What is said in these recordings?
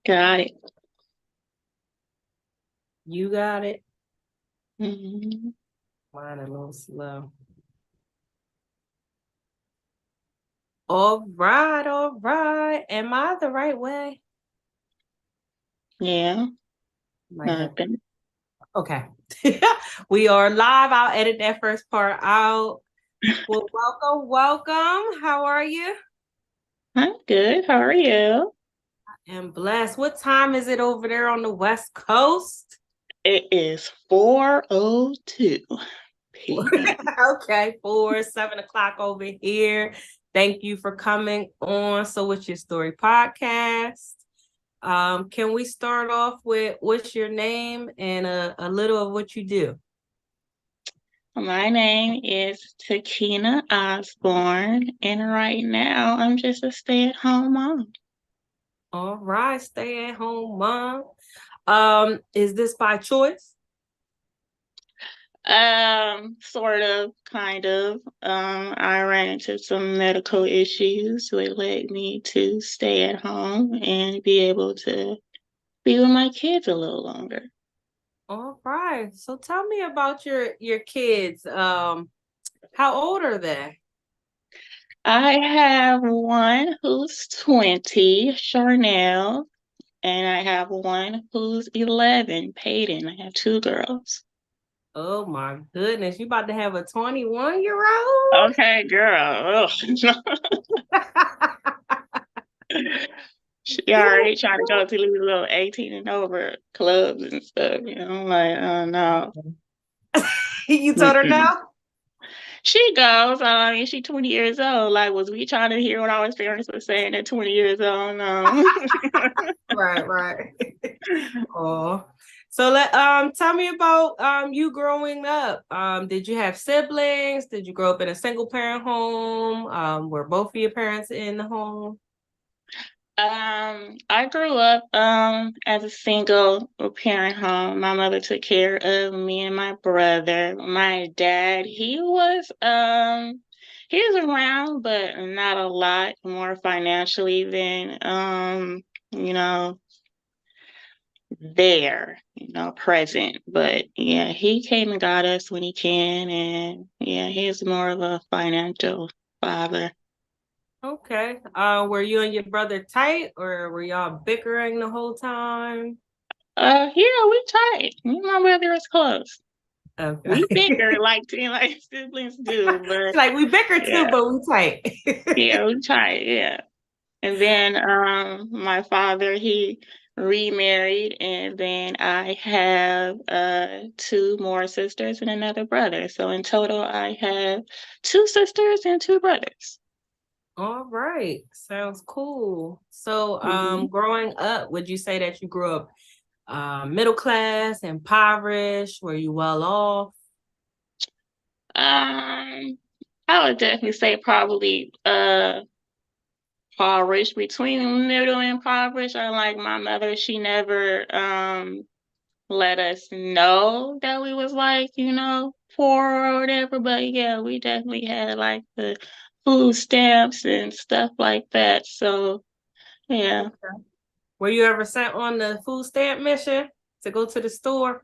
Got it. You got it. Mhm. Mine a little slow. All right, all right. Am I the right way? Yeah, Might have. nothing. Okay. We are live. I'll edit that first part out. Well, welcome, welcome. How are you? I'm good. How are you? And blessed. What time is it over there on the West Coast? It is 4:02 p.m. Okay, 7 o'clock over here. Thank you for coming on. So, what's your story podcast? Can we start off with what's your name and a little of what you do? My name is TAQUIENA Osborne, and right now I'm just a stay-at-home mom. All right, stay at home mom. Is this by choice? Sort of, kind of. I ran into some medical issues, so it led me to stay at home and be able to be with my kids a little longer. All right. So tell me about your kids. How old are they? I have one who's 20, Charnel, and I have one who's 11, Peyton. I have two girls. Oh my goodness, you about to have a 21-year-old? Okay, girl. Ugh. She already trying to go to these little 18 and over clubs and stuff. I'm like, oh no. You told her Mm-mm. no? She goes, I mean, she 20 years old. Like, was we trying to hear what our parents were saying at 20 years old? No. Right, right. Oh. So let tell me about you growing up. Did you have siblings? Did you grow up in a single parent home? Were both of your parents in the home? I grew up as a single parent home. My mother took care of me and my brother. My dad, he was around, but not a lot, more financially than you know, present. But yeah, he came and got us when he can, and yeah, he's more of a financial father. Okay. Were you and your brother tight or were y'all bickering the whole time? Yeah, we tight. Me and my brother is close. We Okay. bicker like siblings do, but Like we bicker too, yeah, but we tight. yeah, we tight, yeah. And then my father, he remarried, and then I have two more sisters and another brother. So in total I have two sisters and two brothers. All right. Sounds cool. So, Mhm. growing up, would you say that you grew up middle class, impoverished? Were you well off? Um, I would definitely say probably impoverished, between middle and impoverished. I like my mother, she never let us know that we was like, poor or whatever. But yeah, we definitely had like the food stamps and stuff like that. So yeah, Okay. Were you ever sent on the food stamp mission to go to the store?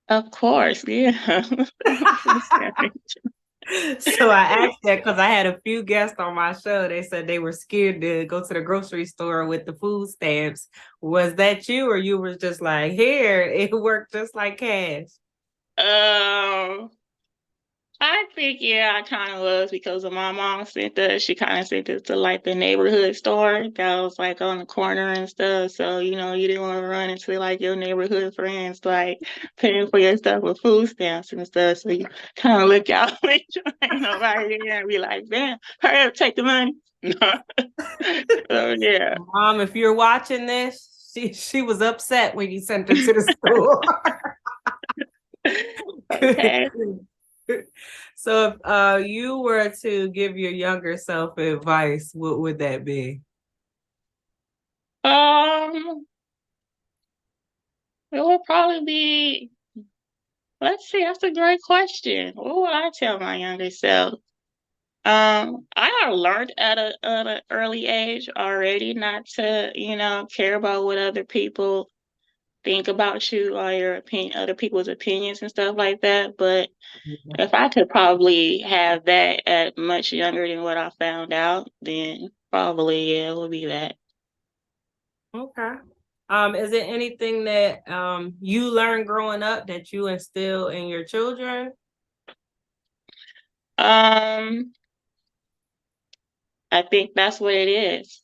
of course, yeah. Food stamp. So I asked that because I had a few guests on my show. They said they were scared to go to the grocery store with the food stamps. Was that you, or you were just like, here, it worked just like cash? Um, I think yeah, I kind of was because of my mom sent us. She kind of sent us to like the neighborhood store that was like on the corner and stuff. So you didn't want to run into like your neighborhood friends like paying for your stuff with food stamps and stuff. So you kind of look out, make sure ain't nobody there, and be like, "Damn, hurry up, take the money." So yeah. Mom, if you're watching this, she was upset when you sent her to the store. Okay. So if you were to give your younger self advice, what would that be? Um, it will probably be. Let's see. That's a great question. What would I tell my younger self? I I learned at an early age already not to, care about what other people think about you or your opinion, other people's opinions and stuff like that. But if I could probably have that at much younger than what I found out, then probably yeah, it would be that. Okay. Is there anything that you learned growing up that you instill in your children? Um, I think that's what it is.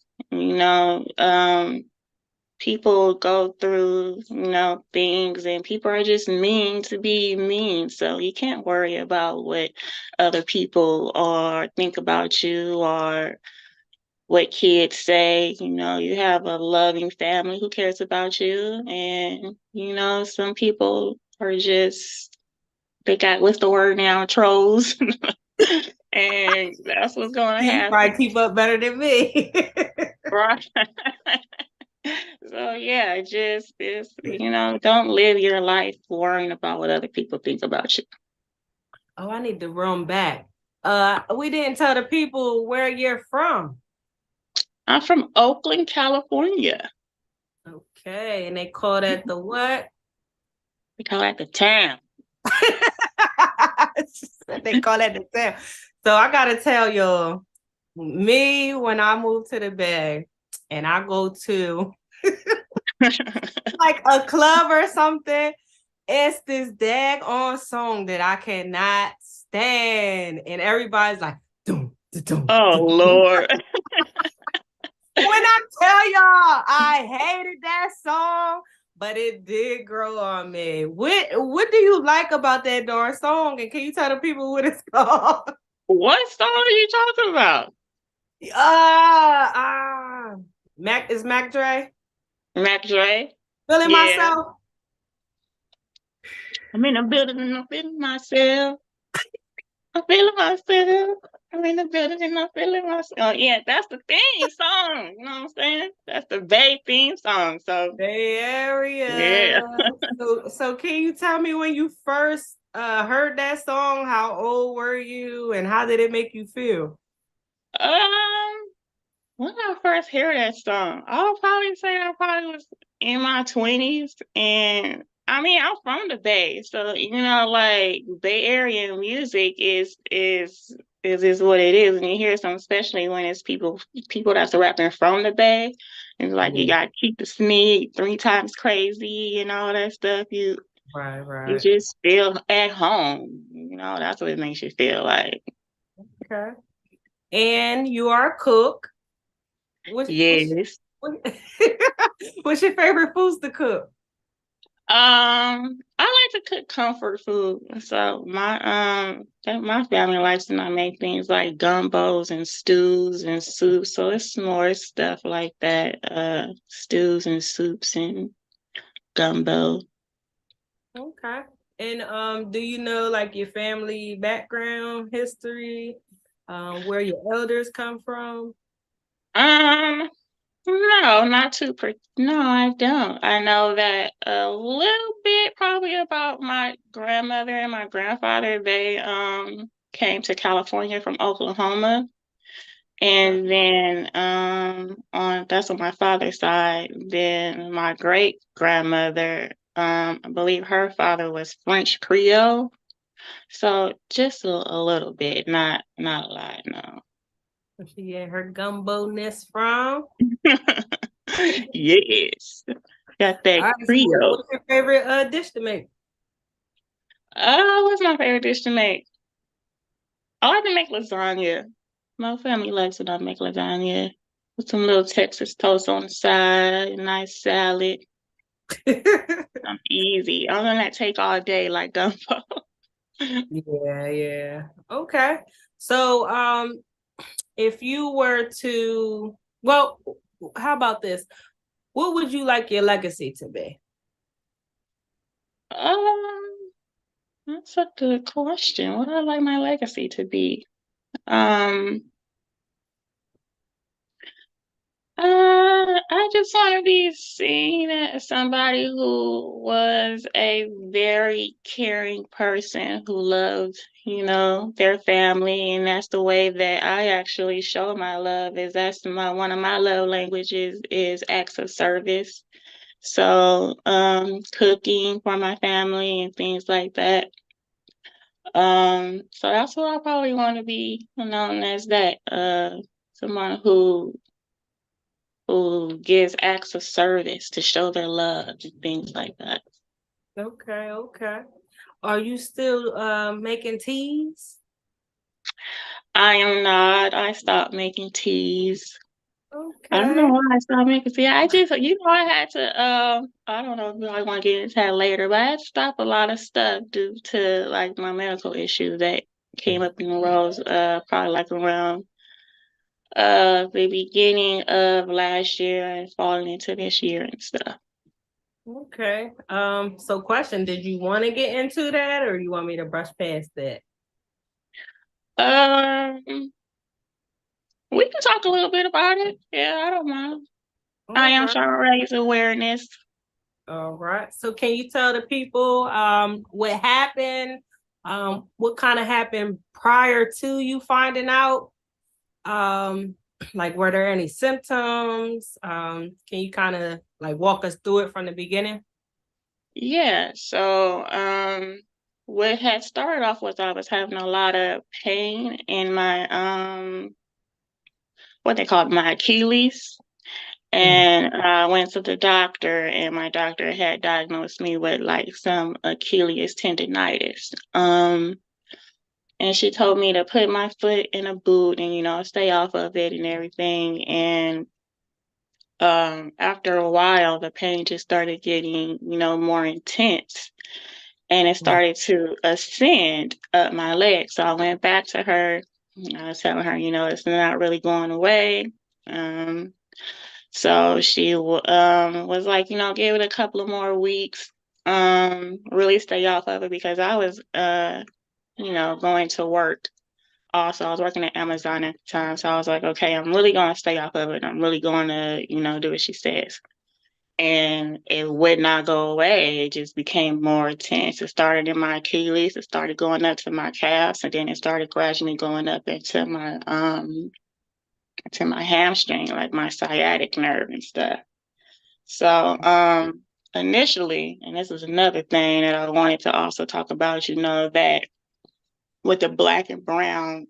People go through, things and people are just mean to be mean. So you can't worry about what other people or think about you or what kids say. You have a loving family who cares about you. And, some people are just, they got, what's the word now? Trolls. And that's what's going to You happen. probably keep up better than me. Right. So yeah, don't live your life worrying about what other people think about you. Oh, I need to run back. We didn't tell the people where you're from. I'm from Oakland, California. Okay, and they call that the what? We call that the town. They call that the town. So I gotta tell y'all, me when I move to the Bay and I go to like a club or something, it's this daggone song that I cannot stand, and everybody's like, dum, dum, Oh dum, dum. Lord. When I tell y'all, I hated that song, but it did grow on me. What do you like about that darn song? And can you tell the people what it's called? What song are you talking about? Uh, uh, Mac Dre? Mac Dre? Feeling Yeah. myself? I'm in the building and I'm feeling myself. I'm feeling myself. I'm in the building and I'm feeling myself. Oh, yeah, that's the theme song. You know what I'm saying? That's the Bay theme song. So, Bay yeah. Area. So can you tell me when you first heard that song? How old were you, and how did it make you feel? Um, when I first heard that song, I'll probably say I probably was in my 20s. And I mean, I'm from the Bay. So, like Bay Area music is what it is. And you hear some, especially when it's people that's rapping from the Bay. It's like you got Keep the Sneak, Three Times Crazy, and all that stuff. You Right. just feel at home. That's what it makes you feel like. Okay. And you are a cook. Yes. What, what's your favorite foods to cook? I like to cook comfort food. So my family likes to not make things like gumbos and stews and soups. So it's more stuff like that. Stews and soups and gumbo. Okay. And do you know like your family background, history, where your elders come from? Um, no, not too no, I don't. I know that a little bit probably about my grandmother and my grandfather. They came to California from Oklahoma. Okay. And then on that's on my father's side. Then my great grandmother, I believe her father was French Creole. So just a little bit, not a lot, no. Where she get her gumbo nest from? Yes. Got that All right. So Creole. what's your favorite dish to make? What's my favorite dish to make? I like to make lasagna. My family likes it. I make lasagna with some little Texas toast on the side, a nice salad. I'm easy. I'm gonna take all day like gumbo. Yeah. Okay. So, if you were to, well, how about this? What would you like your legacy to be? Um, that's a good question. What would I like my legacy to be? Um, I just want to be seen as somebody who was a very caring person who loved, their family, and that's the way that I actually show my love. Is that's my one of my love languages is acts of service. So, cooking for my family and things like that. So that's what I probably want to be known as that. Someone who gives acts of service to show their love and things like that. Okay, okay. Are you still making teas? I am not. I stopped making teas. I don't know Okay. why I stopped making tea. I just, I had to, I don't know if I want to get into that later, but I had to stop a lot of stuff due to like my medical issue that came up in the roles, probably like around the beginning of last year and falling into this year and stuff. Okay. So question, did you want to get into that or you want me to brush past that? Um, we can talk a little bit about it. Yeah, I don't mind. I All am right. trying to raise awareness. All right. So can you tell the people what happened? What kind of happened prior to you finding out? Um, like were there any symptoms? Can you kind of like walk us through it from the beginning? Yeah, so what had started off was I was having a lot of pain in my what they call my Achilles. Mm. And I went to the doctor, and my doctor had diagnosed me with like some Achilles tendonitis. And she told me to put my foot in a boot and, stay off of it and everything. And after a while, the pain just started getting, more intense, and it Mm. started to ascend up my leg. So I went back to her. I was telling her, it's not really going away. Um, so she was like, give it a couple of more weeks. Really stay off of it because I was, going to work. Also, I was working at Amazon at the time, so I was like, okay, I'm really going to stay off of it. I'm really going to, do what she says. And it would not go away. It just became more intense. It started in my Achilles, it started going up to my calves, and then it started gradually going up into my hamstring, like my sciatic nerve and stuff. So initially, and this is another thing that I wanted to also talk about, that with the black and brown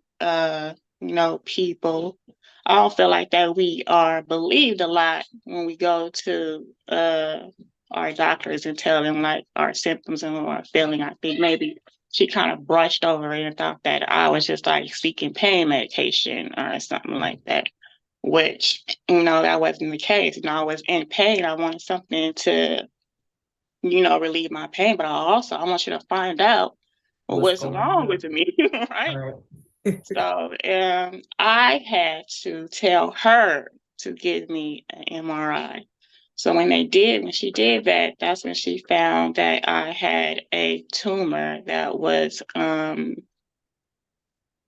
people, I don't feel like that we are believed a lot when we go to our doctors and tell them like our symptoms and what we're feeling. I think maybe she kind of brushed over it and thought that I was just like seeking pain medication or something like that, which, that wasn't the case. I was in pain. I wanted something to, relieve my pain, but I want you to find out What's what's going wrong on? with me, All right? right. So I had to tell her to give me an MRI. So when she did that, that's when she found that I had a tumor that was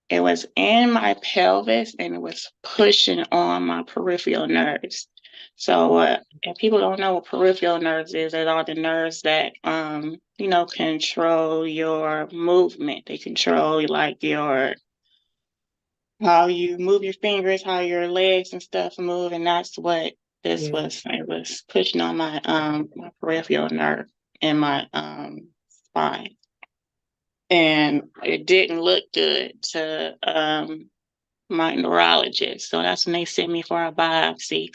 it was in my pelvis and it was pushing on my peripheral nerves. So, if people don't know what peripheral nerves is, they are the nerves that, control your movement. They control like how you move your fingers, how your legs and stuff move, and that's what this Yeah. was. It was pushing on my peripheral nerve in my spine, and it didn't look good to my neurologist. So that's when they sent me for a biopsy.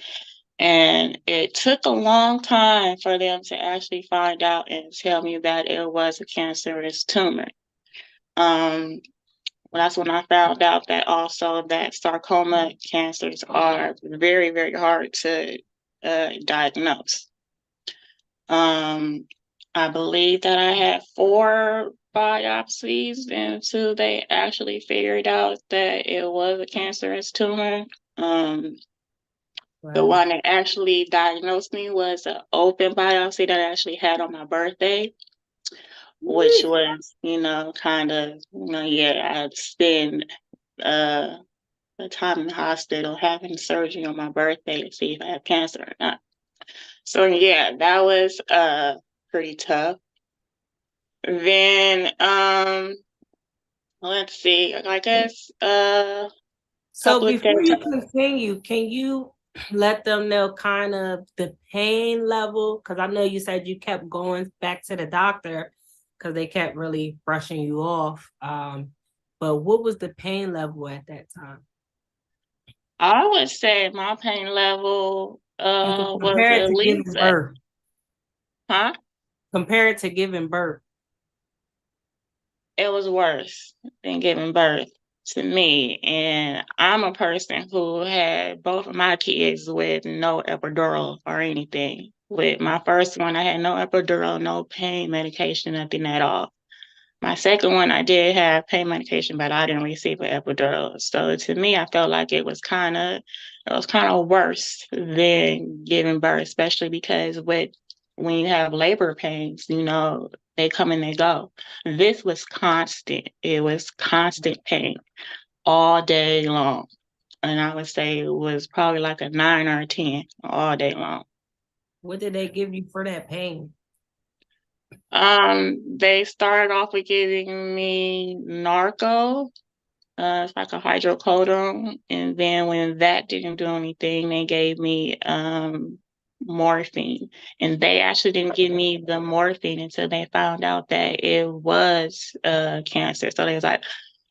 And it took a long time for them to actually find out and tell me that it was a cancerous tumor. Um, that's when I found out that also that sarcoma cancers are very, very hard to diagnose. Um, I believe that I had 4 biopsies until they actually figured out that it was a cancerous tumor. Um, the Wow. one that actually diagnosed me was an open biopsy that I actually had on my birthday, which was, kind of, yeah, I'd spend the time in the hospital having surgery on my birthday to see if I have cancer or not. So yeah, that was pretty tough. Then let's see, I guess So couple of before days. you continue, can you let them know kind of the pain level? Because I know you said you kept going back to the doctor because they kept really brushing you off. But what was the pain level at that time? I would say my pain level You can was compare it at to least giving birth. huh? Compare it to giving birth. It was worse than giving birth to me. And I'm a person who had both of my kids with no epidural or anything. With my first one, I had no epidural, no pain medication, nothing at all. My second one, I did have pain medication, but I didn't receive an epidural. So to me, I felt like it was kind of worse than giving birth, especially because when you have labor pains, they come and they go. This was constant. It was constant pain all day long. And I would say it was probably like a 9 or a 10 all day long. What did they give you for that pain? They started off with giving me Narco. It's like a hydrocodone. And then when that didn't do anything, they gave me morphine. And they actually didn't give me the morphine until they found out that it was cancer. So they was like,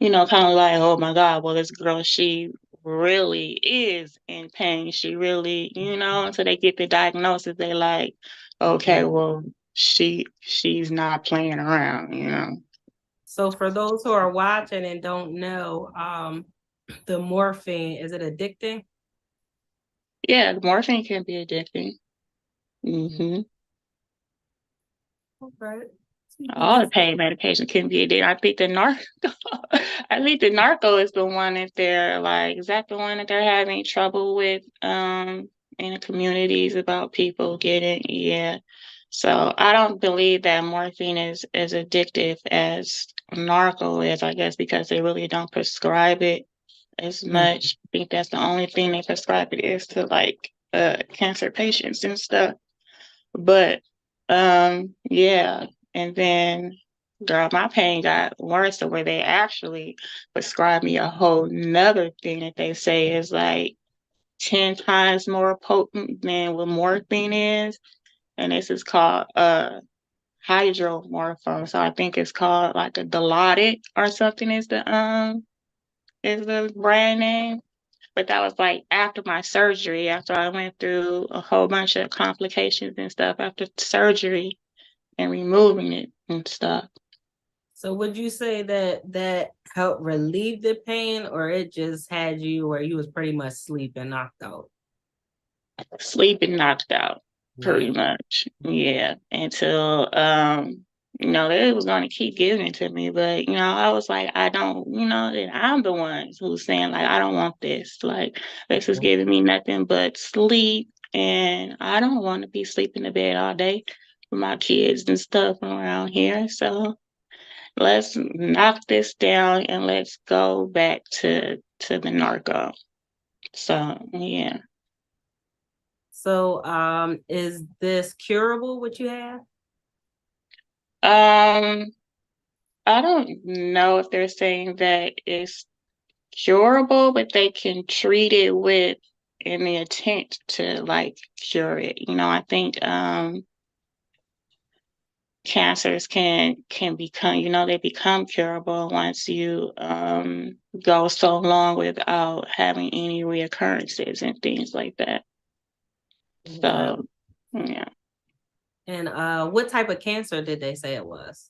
kind of like, oh my God, well, this girl, she really is in pain. She really, until they get the diagnosis, they like, okay, well, she's not playing around. So for those who are watching and don't know, the morphine, is it addicting? Yeah, morphine can be addicting. Hmm. Okay. So you All the just pain medication can be addicting. I think the narco, I think the narco is the one that they're like, is that the one that they're having trouble with in the communities about people getting, yeah. So I don't believe that morphine is as addictive as narco is, I guess, because they really don't prescribe it as much. I think that's the only thing they prescribe it is to like cancer patients and stuff. But yeah, and then girl, my pain got worse to where they actually prescribed me a whole nother thing that they say is like 10 times more potent than what morphine is. And this is called hydromorphone. So I think it's called like a Dilaudid or something is the brand name. But that was like after my surgery, after I went through a whole bunch of complications and stuff after surgery and removing it and stuff. So would you say that that helped relieve the pain, or it just had you where you was pretty much sleeping, knocked out? Sleeping knocked out Yeah. pretty much. Yeah. Until they was gonna keep giving it to me. But, I was like, I don't, and I'm the one who's saying like I don't want this. Like this is giving me nothing but sleep and I don't want to be sleeping in bed all day with my kids and stuff around here. So let's knock this down and let's go back to the narco. So yeah. So is this curable what you have? Um, I don't know if they're saying that it's curable, but they can treat it with in the attempt to like cure it. I think cancers can become, they become curable once you go so long without having any reoccurrences and things like that. Okay. So yeah. And what type of cancer did they say it was?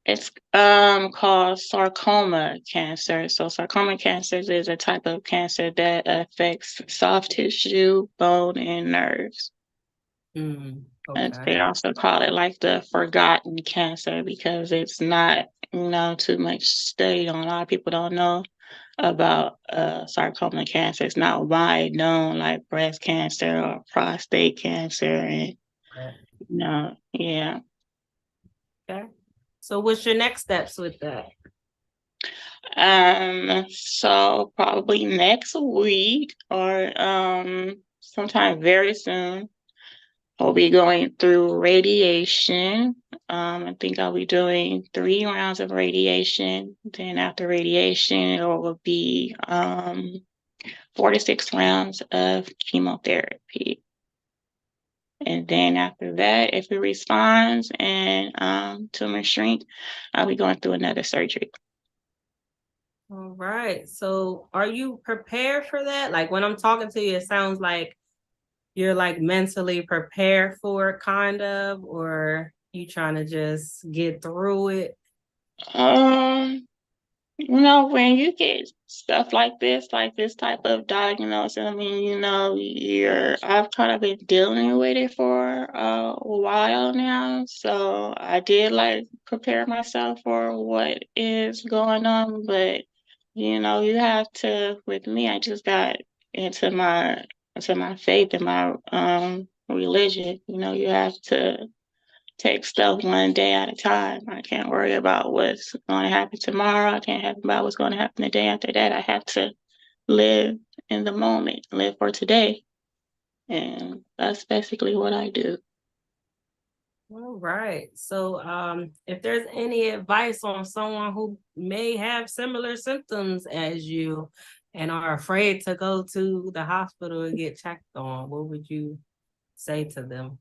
It's called sarcoma cancer. So sarcoma cancers is a type of cancer that affects soft tissue, bone, and nerves. And Okay. they also call it like the forgotten cancer because it's not, too much studied on. A lot of people don't know about sarcoma cancer. It's not wide known like breast cancer or prostate cancer and Okay. yeah. Okay. So what's your next steps with that? So probably next week or sometime very soon, I'll be going through radiation. I think I'll be doing 3 rounds of radiation. Then after radiation, it will be 4 to 6 rounds of chemotherapy. And then after that, if it responds and tumor shrink, I'll be going through another surgery. All right. So are you prepared for that? Like when I'm talking to you, it sounds like you're like mentally prepared for it, kind of, or you trying to just get through it? Um, when you get stuff like this type of diagnosis, I mean, I've kind of been dealing with it for a while now. So I did like prepare myself for what is going on. But, you have to, with me, I just got into my faith and my religion. You have to take stuff one day at a time. I can't worry about what's going to happen tomorrow. I can't think about what's going to happen the day after that. I have to live in the moment, live for today. And that's basically what I do. All right. So if there's any advice on someone who may have similar symptoms as you and are afraid to go to the hospital and get checked on, what would you say to them?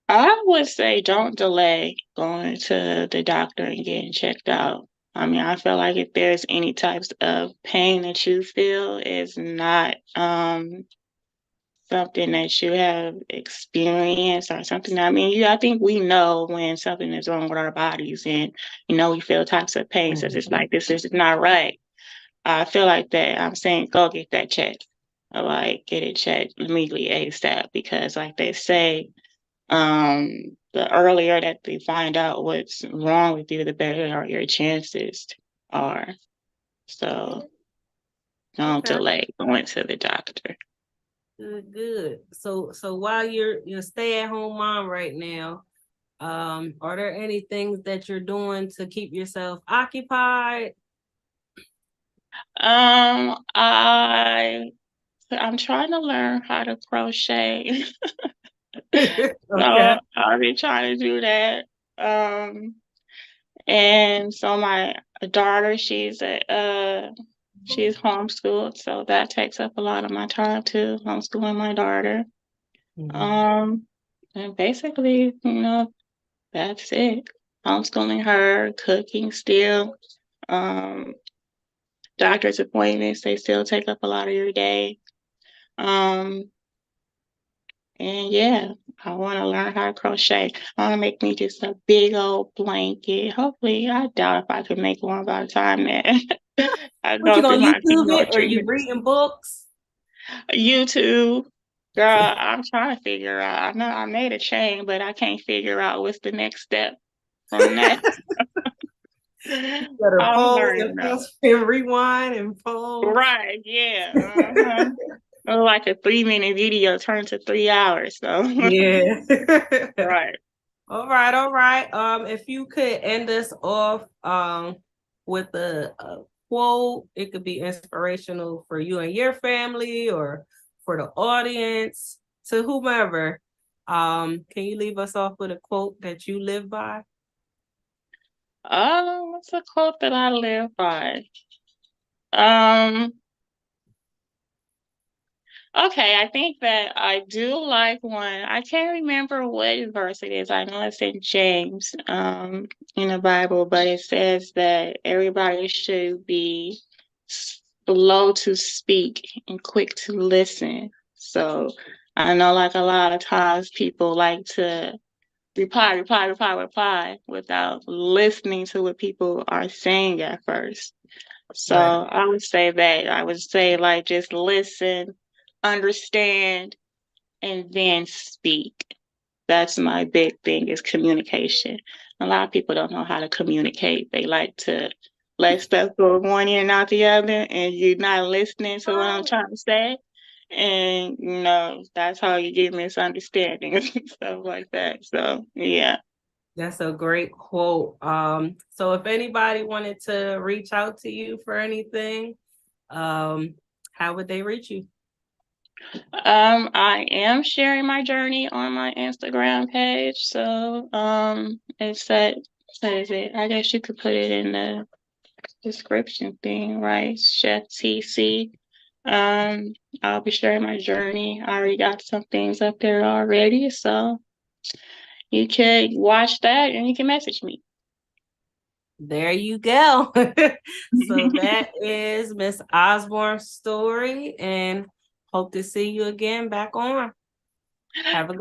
I would say don't delay going to the doctor and getting checked out. I mean, I feel like if there's any types of pain that you feel is not something that you have experienced or something. I mean, I think we know when something is wrong with our bodies and, we feel types of pain. So it's like, this is not right. I feel like that I'm saying, go get that checked. Like, get it checked immediately ASAP because like they say, the earlier that they find out what's wrong with you, the better your chances are. So don't Okay. delay going to the doctor. Good, good. So while you're stay-at-home mom right now, are there any things that you're doing to keep yourself occupied? Um, I I'm trying to learn how to crochet. Okay. So I've been trying to do that. Um, and so my daughter, she's homeschooled, so that takes up a lot of my time too, homeschooling my daughter. Mhm. Um, and basically, that's it. Homeschooling her, cooking still. Um, doctor's appointments, they still take up a lot of your day. Um, And yeah, I want to learn how to crochet. I want to make me just a big old blanket. Hopefully, I doubt if I could make one by the time that I What you go through gonna my YouTube chemo it or you treatment. reading books? YouTube, girl, I'm trying to figure out. I know I made a chain, but I can't figure out what's the next step from that. Better I'm pause learning and though. press and rewind and pause. Right, yeah. Uh-huh. Like a 3-minute video turned to 3 hours. So, Yeah. right. All right, all right. If you could end us off with a quote, it could be inspirational for you and your family or for the audience, to whomever. Can you leave us off with a quote that you live by? What's a quote that I live by? Um, okay, I think that I do like one. I can't remember what verse it is. I know it's in James, in the Bible, but it says that everybody should be slow to speak and quick to listen. So I know like a lot of times people like to reply without listening to what people are saying at first. So Right, I would say that. I would say like just listen, understand, and then speak. That's my big thing is communication. A lot of people don't know how to communicate. They like to let stuff go one ear and out the other, and you're not listening to what I'm trying to say. And that's how you get misunderstandings and stuff like that. So yeah. That's a great quote. So if anybody wanted to reach out to you for anything, how would they reach you? I am sharing my journey on my Instagram page, so it's that what is it? I guess you could put it in the description thing, right? Chef TC. Um, I'll be sharing my journey. I already got some things up there already, so you can watch that and you can message me. There you go. So that is Miss Osborne's story, and hope to see you again back on. Have a good